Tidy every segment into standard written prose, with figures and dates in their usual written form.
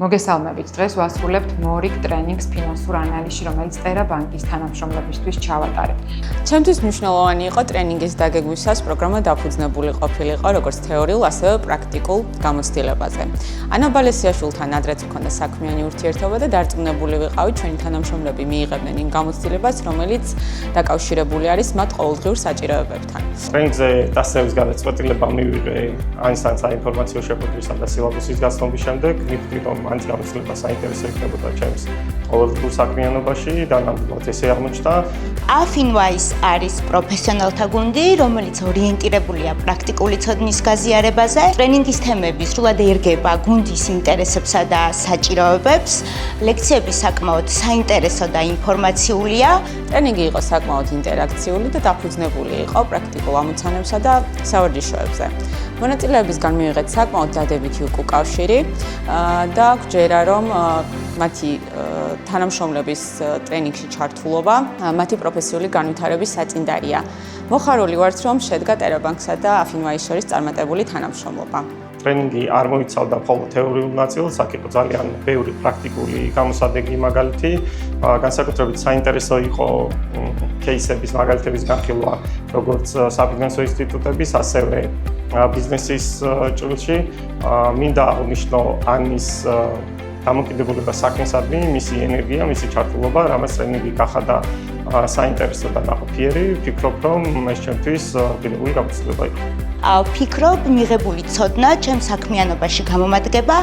მოგესალმებით. დღეს ვასრულებთ MORIG ტრენინგს ფინანსურ ანალიზში, რომელიც წერა ბანკის თანამშრომლებისთვის ჩავატარებთ. ჩემთვის მნიშვნელოვანი იყო ტრენინგის დაგეგვისას პროგრამა დაფუძნებული ყოფილიყო როგორც თეორიულ, ასევე პრაქტიკულ გამოცდილებაზე. ანა ბალესიაშვილთან ადრეც მქონდა საქმიანი ურთიერთობა და დარწმუნებული ვიყავი ჩვენი თანამშრომლები მიიღებდნენ იმ გამოცდილებას, რომელიც დაკავშირებული არის მათ ყოველდღიურ საჭიროებებთან. ტრენინგზე დასწრების გადაწყვეტილება მივიღე ანსან საინფორმაციო შეხვედრისა და სილაბუსის გაცნობის შემდეგ, მივხვდი რომ მანც გამოცდილება საინტერესო იქნებოდა ჩემს ყოველდღიურ საქმიანობაში და ნამდვილად ესე აღმოჩნდა. Afinwise არის პროფესიონალთა გუნდი, რომელიც ორიენტირებულია პრაქტიკული ცოდნის გაზიარებაზე. ტრენინგის თემები სრულად ერგება გუნდის ინტერესებსა და საჭიროებებს. ლექციები საკმაოდ საინტერესო და ინფორმაციულია. ტრენინგი იყო საკმაოდ ინტერაქციული და დაფუძნებული იყო პრაქტიკულ ამოცანებსა და სავარჯიშოებზე. მონაწილეებისგან მივიღეთ საკმაოდ დადებითი უკავშირი და გვჯერა რომ მათი თანამშრომლების ტრენინგში ჩართულობა მათი პროფესიული განვითარების საწინდარია. მოხარული ვართ რომ შედგა ტერაბანკსა და Afinwise შორის წარმატებული თანამშრომლობა. ტრენინგი არ მოიცავდა მხოლოდ თეორიულ ნაწილს, აქ იყო ძალიან ბევრი პრაქტიკული გამოსადეგი მაგალითი, განსაკუთრებით საინტერესო იყო кейსების მაგალითების განხილვა როგორც საფინანსო ინსტიტუტების, ასევე ბიზნესის ჭრილში. მინდა აღნიშნო ანის დამოკიდებულება საქმესადმი, მისი ენერგია, მისი ჩართულობა, რამაც ტრენინგი გახადა საინტერესო და ნაყოფიერი. ვფიქრობ, რომ ეს ჩემთვის პირველი გამოცდილება იყო. ვფიქრობ, მიღებული ცოდნა ჩემს საქმიანობაში გამომადგება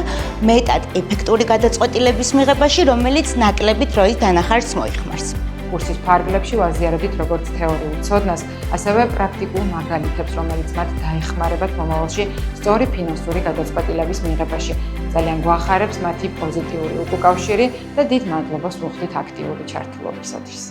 მეტად ეფექტური გადაწყვეტილების მიღებაში, რომელიც ნაკლები დროის დანახარს მოიხმარს. კურსის ფარგლებში ვაზიარებდით როგორც თეორიულ ცოდნას, ასევე პრაქტიკულ მაგალითებს, რომელიც მათ დაეხმარებათ მომავალში სწორი ფინანსური გადაწყვეტილების მიღებაში. ძალიან გვახარებს მათი პოზიტიური უკავშირი და დიდ მადლობას ვუხდით აქტიური ჩართულობისათვის.